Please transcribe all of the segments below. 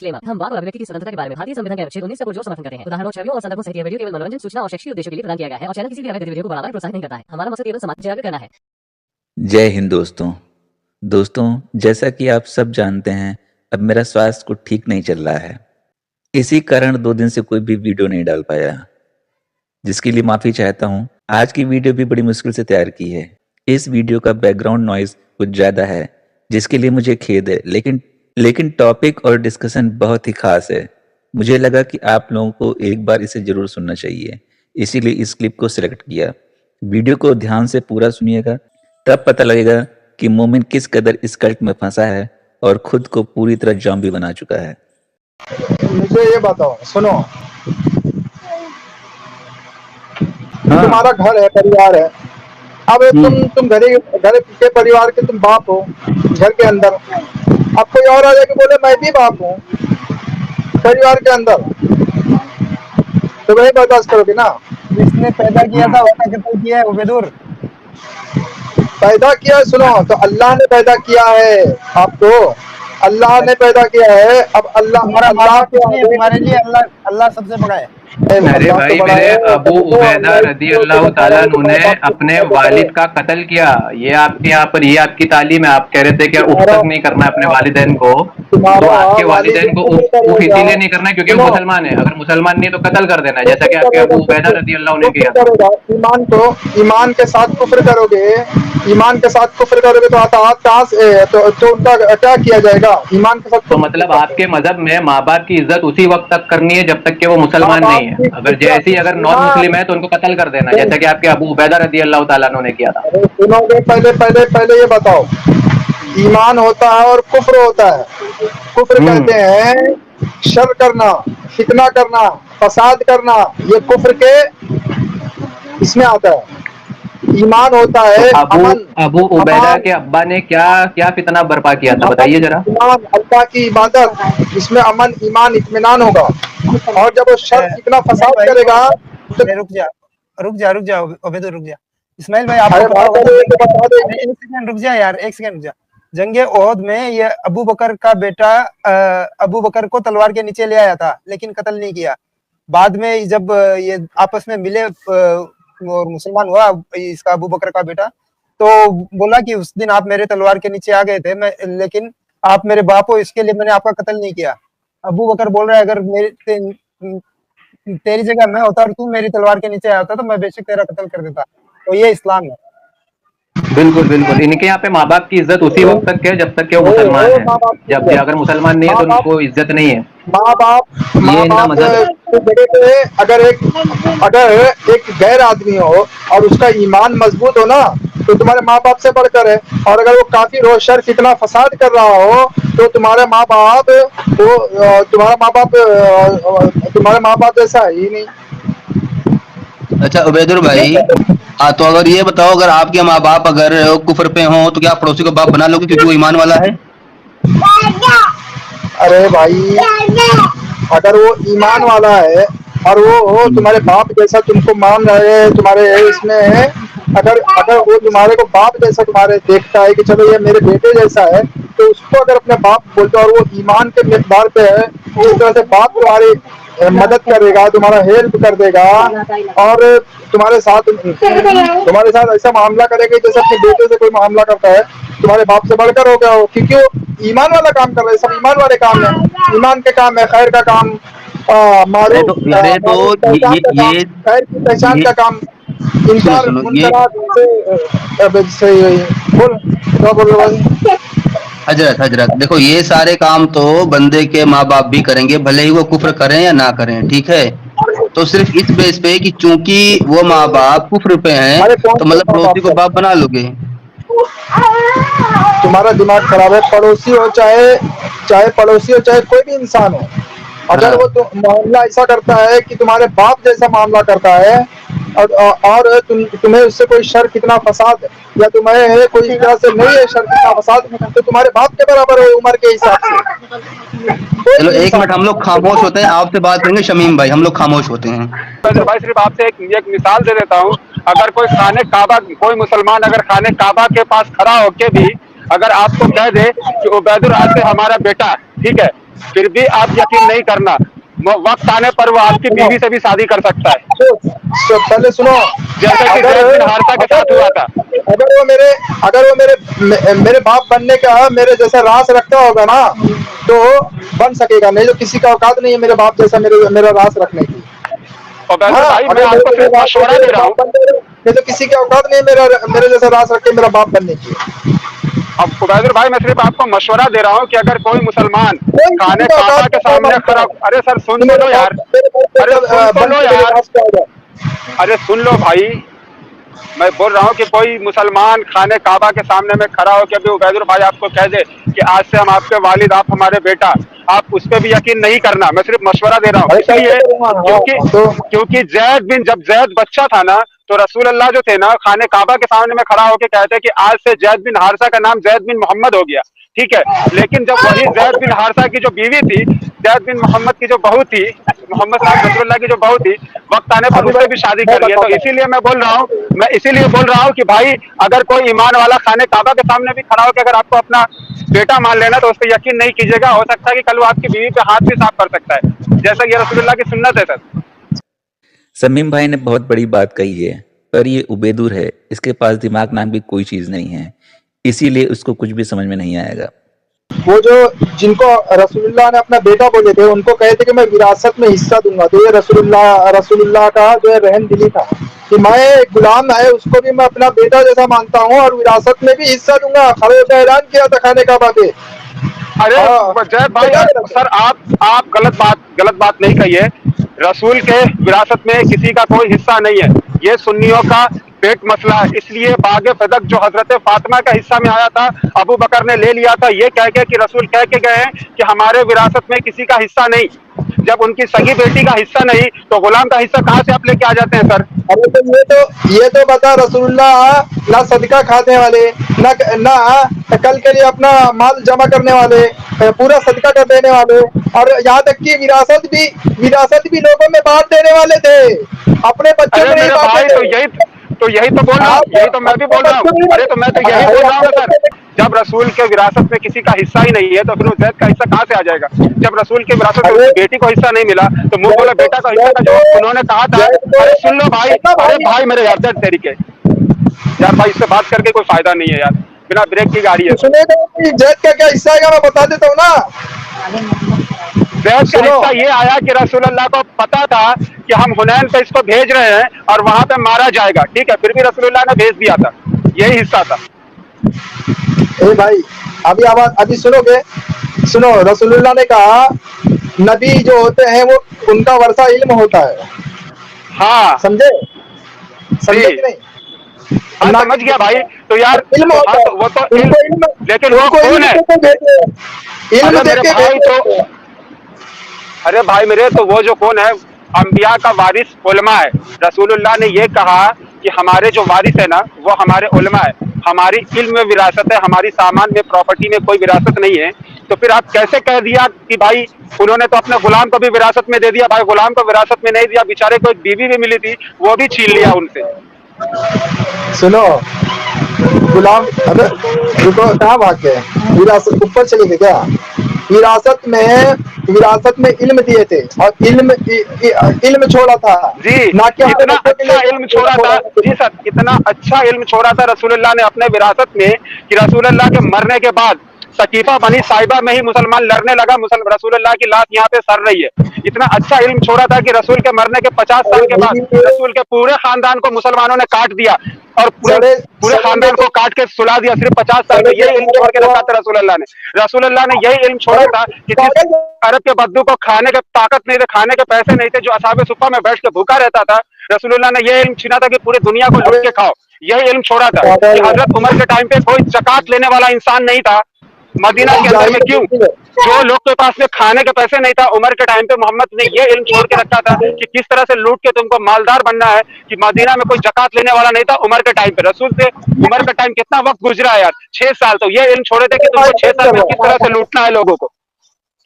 Disclaimer, हम वाक और अभिव्यक्ति की स्वतंत्रता के बारे में भारतीय संविधान के अनुच्छेद 19 से पुरजोर समर्थन करते हैं। उदाहरणों, छवियों और संदर्भों सहित यह वीडियो केवल मनोरंजन, सूचना और शैक्षिक उद्देश्यों के लिए प्रदान किया गया है और चैनल किसी भी अवैध गतिविधियों को बढ़ावा या प्रोत्साहित नहीं करता है। हमारा मकसद केवल समाज जागरूक करना है। जय हिंद दोस्तों, जैसा कि आप सब जानते हैं, अब मेरा स्वास्थ्य कुछ ठीक नहीं चल रहा है। इसी कारण 2 दिन से कोई भी वीडियो नहीं डाल पाया, जिसके लिए माफी चाहता हूँ। आज की वीडियो भी बड़ी मुश्किल से तैयार की है। इस वीडियो का बैकग्राउंड नॉइज कुछ ज्यादा है, जिसके लिए मुझे खेद है, लेकिन टॉपिक और डिस्कशन बहुत ही खास है। मुझे लगा कि आप लोगों को एक बार इसे जरूर सुनना चाहिए, इसीलिए इस क्लिप को सिलेक्ट किया। वीडियो को ध्यान से पूरा सुनिएगा, तब पता लगेगा कि मोमिन किस कदर इस कल्ट में फंसा है और खुद को पूरी तरह जॉम्बी बना चुका है। मुझे ये बताओ, सुनो, तुम्हारा घर है, परिवार है। अब तुम घर के परिवार के तुम बाप हो घर के अंदर। अब कोई और आ जाके बोले मैं भी बाप हूँ परिवार के अंदर, तो वही बर्दाश्त करोगे ना। जिसने पैदा किया था उसका कत्ल किया है उबैदुर। पैदा किया है, सुनो, तो अल्लाह ने पैदा किया है आपको, अल्लाह ने पैदा किया है। अब तुम्हारे लिए अल्लाह सबसे बड़ा है। अरे भाई, मेरे अबू उबैदा रदी अल्लाह ताला अन्हु ने अपने वालिद का कत्ल किया। ये आपके यहाँ पर ये आपकी तालीम है। आप कह रहे थे कि उफ तक नहीं करना है अपने वालिदैन को, तो आपके वालिदैन को उफ इसीलिए नहीं करना है क्योंकि वो मुसलमान है। अगर मुसलमान नहीं तो कत्ल कर देना है, जैसा कि आपके अबू उबैदा रदी अल्लाह ने किया। ईमान के साथ कुफ्र करोगे, ईमान के साथ कुफ्र करोगे तो कहाँ से तो उनका क्या किया जाएगा ईमान के साथ? तो मतलब आपके मजहब में माँ बाप की इज्जत उसी वक्त तक करनी है जब तक कि वो मुसलमान नहीं है। अगर नॉन मुस्लिम है तो उनको कत्ल कर देना, जैसा कि आपके अबू उबैदा रदी अल्लाह ताला अन्हु ने किया था। सुनोगे, पहले ये बताओ, ईमान होता है और कुफ्र होता है। कुफ्र कहते हैं शर करना, फितना करना, फसाद करना, ये कुफ्र के इसमें आता है। ईमान होता है अबू उबैदा के अब्बा ने क्या फितना बर्पा किया था, बताइए जरा। अल्लाह की इबादत, इसमें अमन, ईमान, इत्मीनान होगा। और जब वो शर इतना फसाद करेगा तो रुक जा उबैदुर, रुक जा। इस्माइल भाई, आप रुक जा यार, एक सेकंड रुक जा। जंगे ओहद में ये अबू बकर का बेटा अबू बकर को तलवार के नीचे ले आया था, लेकिन कत्ल नहीं किया। बाद में जब ये आपस में मिले और मुसलमान हुआ इसका अबू बकर का बेटा, तो बोला कि उस दिन आप मेरे तलवार के नीचे आ गए थे, लेकिन आप मेरे बाप हो, इसके लिए मैंने आपका कत्ल नहीं किया। अबू बकर बोल रहा है अगर तेरी जगह मैं होता और तू मेरी तलवार के नीचे आता तो मैं बेशक तेरा कत्ल कर देता। तो ये इस्लाम है। बिल्कुल। इनके यहाँ पे माँ बाप की इज्जत उसी वक्त तक है जब तक कि वो मुसलमान है। जब अगर मुसलमान नहीं है तो उनको इज्जत नहीं है। माँ बाप जगह पे अगर एक गैर आदमी हो और उसका ईमान मजबूत हो ना, तो तुम्हारे माँ बाप से बढ़कर है। और अगर वो काफी रोशर कितना फसाद कर रहा हो तो तुम्हारे माँ बाप जैसा है ही नहीं। अच्छा उबैदुर भाई, तो अगर ये बताओ, अगर आपके माँ बाप अगर कुफर पे हो तो क्या पड़ोसी को बाप बना लोगे क्योंकि वो ईमान वाला है? अरे भाई, अगर वो ईमान वाला है और वो तुम्हारे बाप जैसा तुमको मान रहे है, तुम्हारे इसमें है, अगर वो तुम्हारे को बाप जैसा तुम्हारे देखता है कि चलो ये मेरे बेटे जैसा है, तो उसको अगर अपने बाप बोलते और वो ईमान के मिकदार पे है, जिस तरह से बाप तुम्हारी मदद करेगा, तुम्हारा हेल्प कर देगा और तुम्हारे साथ ऐसा मामला करेगा जैसे अपने बेटे से कोई मामला करता है, तुम्हारे बाप से बढ़कर हो गया हो, क्योंकि वो ईमान वाला काम कर रहे हैं। सब ईमान वाले काम है, ईमान के काम है, खैर का काम, खैर की पहचान का काम, इनकार हजरत देखो, ये सारे काम तो बंदे के माँ बाप भी करेंगे, भले ही वो कुफ्र करें या ना करें, ठीक है। तो सिर्फ इस बेस पे कि चूंकि वो माँ बाप कुफ्र पे हैं तो मतलब पड़ोसी को बाप बना लोगे? तुम्हारा दिमाग खराब है। पड़ोसी हो चाहे पड़ोसी हो, चाहे कोई भी इंसान हो, अगर वो मामला ऐसा करता है कि तुम्हारे बाप जैसा मामला करता है और तुम्हें उससे कोई शर कितना फसाद या तुम्हें कोई इस तरह से नहीं है शर कितना फसाद, तो तुम्हारे बाप के बराबर है उम्र के हिसाब से। चलो एक मिनट, हम लोग खामोश होते हैं, आपसे बात करेंगे शमीम भाई, हम लोग खामोश होते हैं। भाई सिर्फ आपसे एक मिसाल दे देता हूँ। अगर कोई मुसलमान अगर खाने काबा के पास खड़ा होके भी अगर आपको कह दे कि उबैदुर आज से हमारा बेटा, ठीक है, फिर भी आप यकीन नहीं करना, वक्त आने पर वो आपकी बीवी से भी शादी कर सकता है, तो पहले सुनो, जैसा कि जैद बिन हारिसा के साथ हुआ था। अगर वो मेरे बाप बनने का मेरे जैसा रास रखता होगा ना तो बन सकेगा, नहीं तो किसी का औकात नहीं है मेरे बाप जैसा मेरा रास रखने की। उबैदुल भाई मैं आपको सिर्फ मशवरा दे रहा हूँ, नहीं तो किसी का औकात नहीं मेरे जैसा रास रख के मेरा बाप बनने की। अब उबैदुल भाई मैं सिर्फ आपको मशवरा दे रहा हूँ कि अगर कोई मुसलमान खाने काबा के सामने खड़ा, अरे सर सुन तो लो यार, अरे सुन तो लो यार, अरे सुन लो भाई, मैं बोल रहा हूँ कि कोई मुसलमान खाने काबा के सामने में खड़ा हो के अभी उबैदुल भाई आपको कह दे कि आज से हम आपके वालिद, आप हमारे बेटा, आप उस पर भी यकीन नहीं करना। मैं सिर्फ मशवरा दे रहा हूँ, इसलिए क्योंकि जब जैद बच्चा था ना तो रसूल अल्लाह जो थे ना खाने काबा के सामने में खड़ा होकर कहते कि आज से जैद बिन हारिसा का नाम जैद बिन मोहम्मद हो गया, ठीक है। लेकिन जब वही जैद बिन हारिसा की जो बीवी थी, जैद बिन मोहम्मद की जो बहू थी, मोहम्मद साहब रसूलुल्लाह की जो बहू थी, वक्त आने पर उससे भी शादी कर लिया। तो इसीलिए मैं बोल रहा हूँ कि भाई अगर कोई ईमान वाला खाने काबा के सामने भी खड़ा होकर अगर आपको अपना बेटा मान लेना तो उस पर यकीन नहीं कीजिएगा, हो सकता है कि कल वो आपकी बीवी पे हाथ भी साफ कर सकता है, जैसा कि रसूलुल्लाह की सुन्नत है सर। समीम भाई ने बहुत बड़ी बात कही है, पर ये उबैदुर है, इसके पास दिमाग नाम की कोई चीज नहीं है, इसीलिए उसको कुछ भी समझ में नहीं आएगा। वो जो जिनको रसूलुल्लाह ने अपना बेटा बोले थे उनको कहे थे कि मैं विरासत में हिस्सा दूंगा, तो ये रसूलुल्लाह का जो है रहम दिली था कि मैं गुलाम है उसको भी मैं अपना बेटा जैसा मानता हूँ और विरासत में भी हिस्सा दूंगा। खड़े होकर ऐलान किया था खाने काबा के। अरे जय भाई सर आप गलत बात नहीं कहिए, रसूल के विरासत में किसी का कोई हिस्सा नहीं है, ये सुन्नियों का पेट मसला है। इसलिए बागे फदक जो हजरत फातिमा का हिस्सा में आया था अबू बकर ने ले लिया था, ये कह के कि रसूल कह के गए हैं कि हमारे विरासत में किसी का हिस्सा नहीं। जब उनकी सगी बेटी का हिस्सा नहीं तो गुलाम का हिस्सा कहाँ से आप लेके आ जाते हैं सर? अरे तो ये तो बता रसूलुल्लाह ना सदका खाने वाले ना कल के लिए अपना माल जमा करने वाले, पूरा सदका कर देने वाले, और यहाँ तक कि विरासत भी लोगों में बांट देने वाले थे, अपने बच्चों में नहीं बांटते थे। तो यही तो बोल रहा हूँ, यही तो मैं भी बोल रहा हूँ। अरे तो मैं तो यही बोल रहा हूँ सर, जब रसूल के विरासत में किसी का हिस्सा ही नहीं है तो फिर जैद का हिस्सा कहाँ से आ जाएगा? जब रसूल के विरासत में उसकी बेटी को हिस्सा नहीं मिला तो मुंह बोला बेटा का हिस्सा का जो उन्होंने कहा था। अरे सुन लो भाई, अरे भाई मेरे यार जैद तरीके यार भाई, इससे बात करके कोई फायदा नहीं है यार, बिना ब्रेक की गाड़ी है। सुनेगा जैद का क्या हिस्सा आएगा मैं बता देता हूँ ना। जैद का हिस्सा ये आया कि रसूलुल्लाह को पता था कि हम हुनैन पे इसको भेज रहे हैं और वहां पे मारा जाएगा, ठीक है, फिर भी रसूलुल्लाह ने भेज दिया था, यही हिस्सा था। ए भाई अभी सुनोगे, सुनो, रसूलुल्लाह ने कहा नबी जो होते हैं वो उनका वर्षा इल्म होता है। हाँ समझे कि नहीं? हाँ समझ गया भाई। तो यार इल्म होता है, वो तो इल्म, लेकिन वो कौन है? इल्म देके भाई तो अरे भाई मेरे, तो वो जो कौन है, अंबिया का वारिस उलमा है। रसूलुल्लाह ने ये कहा कि हमारे जो वारिस है ना वो हमारे उलमा है, हमारी इल्म में विरासत है, हमारी सामान में प्रॉपर्टी में कोई विरासत नहीं है। तो फिर आप कैसे कह दिया कि भाई उन्होंने तो अपने गुलाम को भी विरासत में दे दिया? भाई गुलाम को विरासत में नहीं दिया, बेचारे को एक बीवी भी मिली थी वो भी छीन लिया उनसे। सुनो गुलाम, अबे रुको, कहाँ भाग गए? विरासत ऊपर चले गए क्या? विरासत में इल्म दिए थे और इल्म छोड़ा था जी, ना कि इतना अच्छा इल्म छोड़ा था जी सर, इतना अच्छा इल्म छोड़ा था रसूलुल्लाह ने अपने विरासत में कि रसूलुल्लाह के मरने के बाद सकीफा बनी साहिबा में ही मुसलमान लड़ने लगा, रसूलुल्लाह की लाश यहाँ पे सड़ रही है। इतना अच्छा इल्म छोड़ा था कि रसूल के मरने के 50 साल के बाद रसूल के पूरे खानदान को मुसलमानों ने काट दिया और पूरे खानदान को काट के सुला दिया सिर्फ 50 साल में। यही इल्म छोड़ के रखा था रसूलुल्लाह ने यही इल्म छोड़ा था कि जिस अरब के बद्दू को खाने के ताकत नहीं थे, खाने के पैसे नहीं थे, जो असहाबे सुफ़ा में बैठ के भूखा रहता था, रसूलुल्लाह ने यह इल्म छीना था कि पूरी दुनिया को लूट के खाओ। यही इल्म छोड़ा था कि हजरत उमर के टाइम पे कोई ज़कात लेने वाला इंसान नहीं था मदीना के अंदर में। क्यों? जो लोग के पास में खाने के पैसे नहीं था, उमर के टाइम पे मोहम्मद ने ये इल्म छोड़ के रखा था कि किस तरह से लूट के तुमको मालदार बनना है, कि मदीना में कोई जकात लेने वाला नहीं था उमर के टाइम पे। रसूल से उमर का टाइम कितना वक्त गुजरा है यार, 6 साल। तो ये इल्म छोड़े थे कि तुमको 6 साल में किस तरह से लूटना है लोगों को।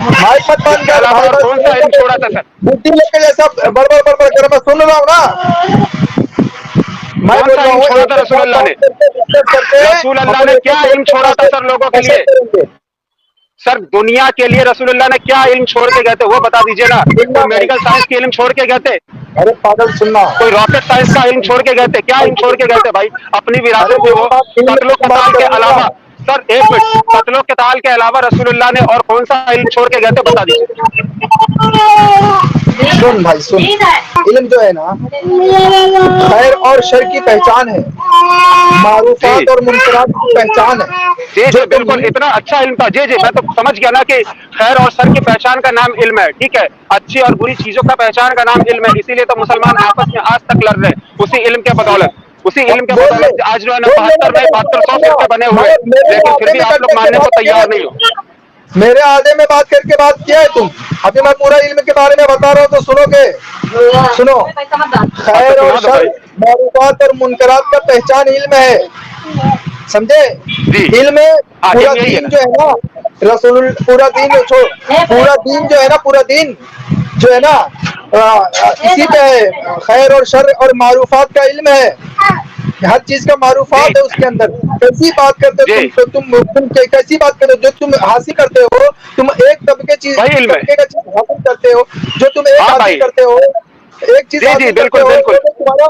और कौन सा इल्म छोड़ा था सर? बुद्धि लेके जैसा बड़बड़ कर मैं सुन रहा हूँ ना। मैं कौन सा इल्म छोड़ा था रसूलुल्लाह ने? रसूलुल्लाह ने क्या इल्म छोड़ा था सर लोगों के लिए? सर दुनिया के लिए रसूलुल्लाह ने क्या इल्म छोड़ के गए थे वो बता दीजिए ना। कोई मेडिकल साइंस की इल्म छोड़ के गए थे? अरे पागल सुनना, कोई रॉकेट साइंस का इल्म छोड़ के गए थे? क्या इल्म छोड़ के गए थे भाई अपनी विरासत में? वो कत्लो कताल के अलावा, सर एक मिनट, कत्लो कताल के अलावा रसूलुल्लाह ने और कौन सा इल्म छोड़ के गए थे बता दीजिए। सुन भाई सुन, इल्म जो है ना खैर और शर की पहचान है, मारूफात और मुनकरात की पहचान है। जी जी बिल्कुल, इतना अच्छा इल्म था। जी जी मैं तो समझ गया ना कि खैर और शर की पहचान का नाम इल्म है, ठीक है। अच्छी और बुरी चीजों का पहचान का नाम इल्म है, इसीलिए तो मुसलमान आपस में आज तक लड़ रहे हैं उसी इल्म के बदौलत। उसी इल्म के बदौलत आज जो है ना 72 फिरके बने हुए, लेकिन फिर भी आप लोग मानने को तैयार नहीं हो। मेरे आधे में बात करके बात किया है तुम। अभी मैं पूरा इल्म के बारे में बता रहा हूँ तो सुनोगे? सुनो, खैर और शर, मारूफात और मुनकरात का पहचान इल्म है, समझे? इल्म पूरा दीन जो है ना रसूल, पूरा दीन पूरा दीन जो है ना, पूरा दीन जो है ना इसी पे है। खैर और शर और मारूफात का इल्म है, हर चीज का मारूफात है उसके अंदर। कैसी बात करते हो तुम कैसी बात करते हो? जो तुम हासिल करते हो, तुम एक तबके चीज हासिल करते हो, जो तुम एक हासिल करते हो, एक चीज हासिल करते हो, तुम्हारा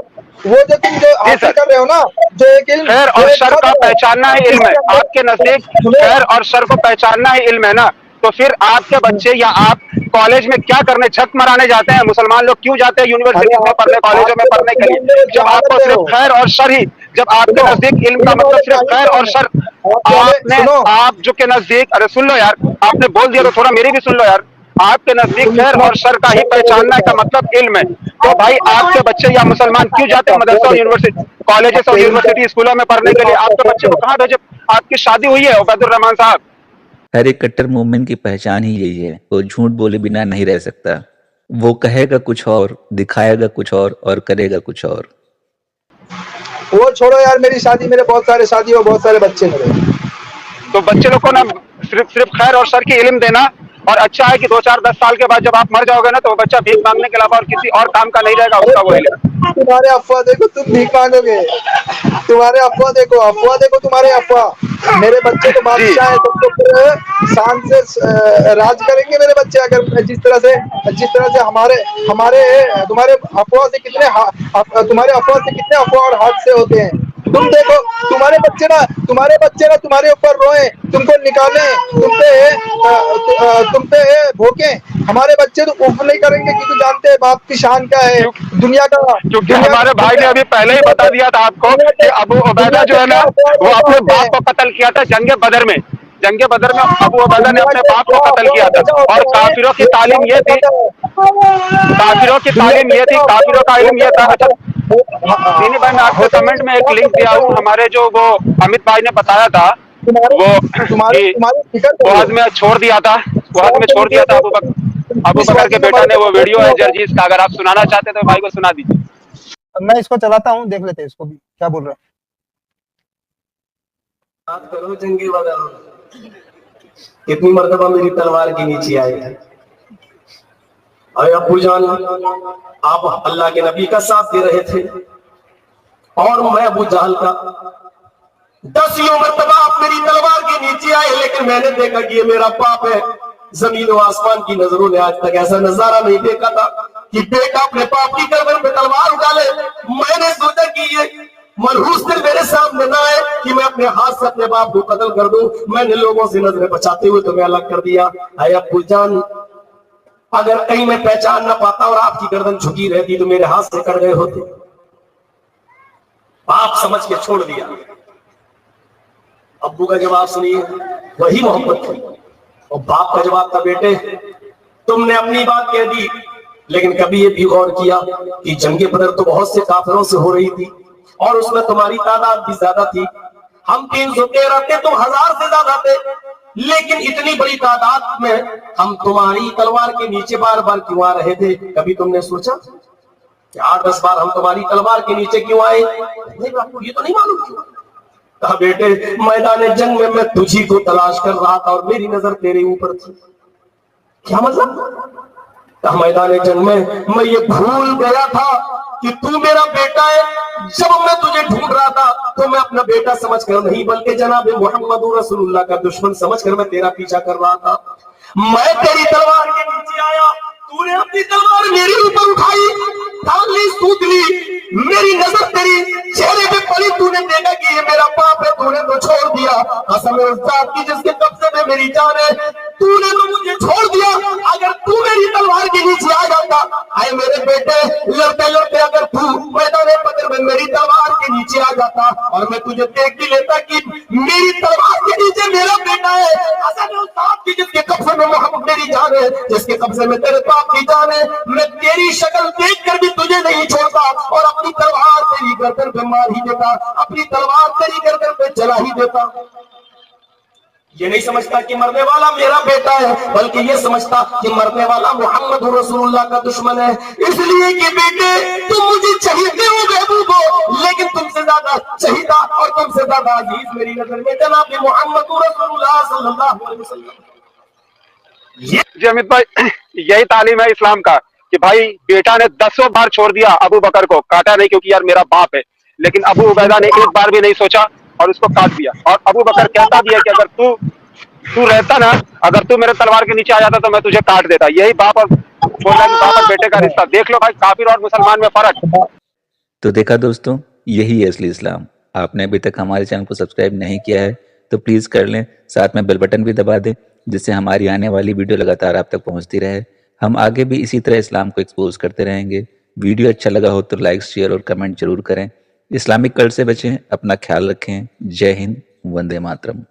वो जो तुम जो हासिल कर रहे हो ना, जो एक इल्म खैर और शर का पहचानना ही इल्म है आपके नजदीक। खैर और शर को पहचानना ही इल्म है ना, तो फिर आपके बच्चे या आप कॉलेज में क्या करने, छक मराने जाते हैं? मुसलमान लोग क्यों जाते हैं यूनिवर्सिटी में पढ़ने, कॉलेजों में पढ़ने के लिए, जब आपको सिर्फ खैर और शर ही, जब आपके नजदीक इल्म का मतलब सिर्फ खैर और शर आपने, आप जो के नजदीक, अरे सुन लो यार, आपने बोल दिया तो थोड़ा मेरी भी सुन लो यार। आपके नजदीक खैर और शर का ही पहचानना का मतलब इल्म है, तो भाई आपके बच्चे या मुसलमान क्यों जाते हैं मदरसा और यूनिवर्सिटी, कॉलेजेस और यूनिवर्सिटी स्कूलों में पढ़ने के लिए? आपके बच्चे को कहाँ भेजे? आपकी शादी हुई है उबैदुर रहमान साहब? हर एक कट्टर मोमिन की पहचान ही यही है, वो झूठ बोले बिना नहीं रह सकता। वो कहेगा कुछ और, दिखाएगा कुछ और करेगा कुछ और। वो छोड़ो यार, मेरी शादी, मेरे बहुत सारे शादी और बहुत सारे बच्चे मेरे। तो बच्चे लोग को ना सिर्फ खैर और शर की इल्म देना, और अच्छा है कि 2-4-10 साल के बाद जब आप मर जाओगे ना, तो वो बच्चा भीख मांगने के अलावा और किसी और काम का नहीं रहेगा उसका वो इल्म। तुम्हारे अफवाह देखो, तुम भीख मांगोगे, तुम्हारे अफवाह देखो तुम्हारे अफवाह। मेरे बच्चे तो बादशाह है, तुम तो फिर शान से राज करेंगे मेरे बच्चे। अगर जिस तरह से हमारे तुम्हारे अफवाह से कितने अफवाह और हादसे होते हैं। तुम देखो, तुम्हारे बच्चे ना तुम्हारे ऊपर रोए, तुमको निकाले, तुम पे भोके। हमारे बच्चे तो उफ नहीं करेंगे, क्योंकि जानते हैं बाप की शान क्या है दुनिया का। क्योंकि हमारे भाई ने अभी पहले ही बता दिया था आपको कि अबू उबैदा जो है ना, वो अपने बाप को कत्ल किया था जंग बदर में। जंग बदर में अबू उबैदा ने अपने बाप को कत्ल किया था। और काफिरों की तालीम ये थी, काफिरों का इल्म ये था। अच्छा दीनी भाई, मैं आपको कमेंट में एक लिंक दिया हूँ, हमारे जो वो अमित भाई ने बताया था, वो आदमी छोड़ दिया था अबू बकर के बेटा ने, वो वीडियो है जर्जीस का, अगर आप सुनाना चाहते तो भाई को सुना दीजिए। मैं इसको चलाता हूँ, देख लेते हैं इसको भी क्या बोल रहा है। बात करो जंगी बदर, कितनी मर्तबा मेरी तलवार के नीचे आए थे। अरे अब्बू जान, आप अल्लाह के नबी का साथ दे रहे थे और मैं अबू जहल का। 10 मर्तबा आप मेरी तलवार के नीचे आए, लेकिन मैंने देखा कि ये मेरा पाप है। जमीन और आसमान की नजरों ने आज तक ऐसा नजारा नहीं देखा था कि बेटा अपने बाप की गर्दन पे तलवार उठा ले। मैंने सोचा कि ये मनहूस दिल मेरे सामने ना आए कि मैं अपने हाथ से अपने बाप को कत्ल कर दूं। मैंने लोगों से नजरें बचाते हुए तुम्हें अलग कर दिया। अरे अब्बू जान, अगर कहीं मैं पहचान ना पाता और आपकी गर्दन झुकी रहती तो मेरे हाथ से कट गए होते। बाप समझ के छोड़ दिया। अब्बू का जवाब सुनिए, वही मोहब्बत थी। और बाप का जवाब था, बेटे तुमने अपनी बात कह दी, लेकिन कभी ये भी गौर किया कि जंगे बदर तो बहुत से काफिरों से हो रही थी और उसमें तुम्हारी तादाद भी ज्यादा थी। हम 313 थे, तुम 1000 से ज्यादा थे, लेकिन इतनी बड़ी तादाद में हम तुम्हारी तलवार के नीचे बार बार क्यों आ रहे थे? कभी तुमने सोचा कि 8-10 बार हम तुम्हारी तलवार के नीचे क्यों आए? नहीं, आपको ये तो नहीं मालूम क्यों? कहा, बेटे मैदान जंग में मैं तुझी को तलाश कर रहा था और मेरी नजर तेरे ऊपर थी। क्या मतलब? कहा, मैदान जंग में मैं ये भूल गया था कि तू मेरा बेटा है। जब मैं तुझे ढूंढ रहा था तो मैं अपना बेटा समझकर नहीं बल्कि जनाब मोहम्मद रसूलुल्लाह का दुश्मन समझकर मैं तेरा पीछा कर रहा था। मैं तेरी तलवार के नीचे आया, तूने अपनी तलवार मेरे ऊपर उठाई, थाम ली, सूत ली, मेरी नजर तेरी चेहरे पे पड़ी, तूने देखा कि ये मेरा पाप है, तूने तो छोड़ दिया। कसम है उस जात की जिसके कब्जे में मेरी जान है, तूने तो मुझे छोड़ दिया। अगर तू मेरी तलवार के नीचे आ जाता, आए मेरे बेटे, लड़ते लड़ते अगर तू मैदान बदर में मेरी तलवार के नीचे आ जाता और मैं तुझे देख भी लेता कि मेरी तलवार के नीचे मेरा बेटा है, कसम है उस जात की जिसके कब्जे में मोहम्मद मेरी जान है, जिसके कब्जे में तेरे बाप की जान है, मैं तेरी शक्ल देखकर भी तुझे नहीं छोड़ता और अपनी तलवार तेरी गर्दन पे मार ही देता, अपनी तलवार तेरी गर्दन पे जला ही देता। ये नहीं समझता कि मरने वाला मेरा बेटा है, बल्कि ये समझता कि मरने वाला मोहम्मद रसूलुल्लाह का दुश्मन है। इसलिए कि बेटे तुम मुझे चाहते हो महबूब हो, लेकिन तुमसे ज्यादा चाहिदा और तुमसे ज्यादा अजीज मेरी नजर में जनाब मोहम्मद रसूलुल्लाह सल्लल्लाहु अलैहि वसल्लम। जी अमित भाई, यही तालीम है इस्लाम का कि भाई बेटा ने 10 बार छोड़ दिया अबू बकर को, काटा नहीं क्योंकि यार मेरा बाप है, लेकिन अबू उबैदा ने एक बार भी नहीं सोचा और उसको काट दिया। और अबू बकर कहता भी है कि अगर तू रहता ना, अगर तू मेरे तलवार के नीचे आ जाता तो मैं तुझे काट देता। यही बाप और बोल रहा है बाप और बेटे का रिश्ता। देख लो भाई काफिर और मुसलमान में फर्क। तो देखा दोस्तों, यही है असली इस्लाम। आपने अभी तक हमारे चैनल को सब्सक्राइब नहीं किया है तो प्लीज़ कर लें, साथ में बेल बटन भी दबा दें जिससे हमारी आने वाली वीडियो लगातार आप तक पहुंचती रहे। हम आगे भी इसी तरह इस्लाम को एक्सपोज करते रहेंगे। वीडियो अच्छा लगा हो तो लाइक, शेयर और कमेंट जरूर करें। इस्लामिक कल्ट से बचें, अपना ख्याल रखें। जय हिंद, वंदे मातरम।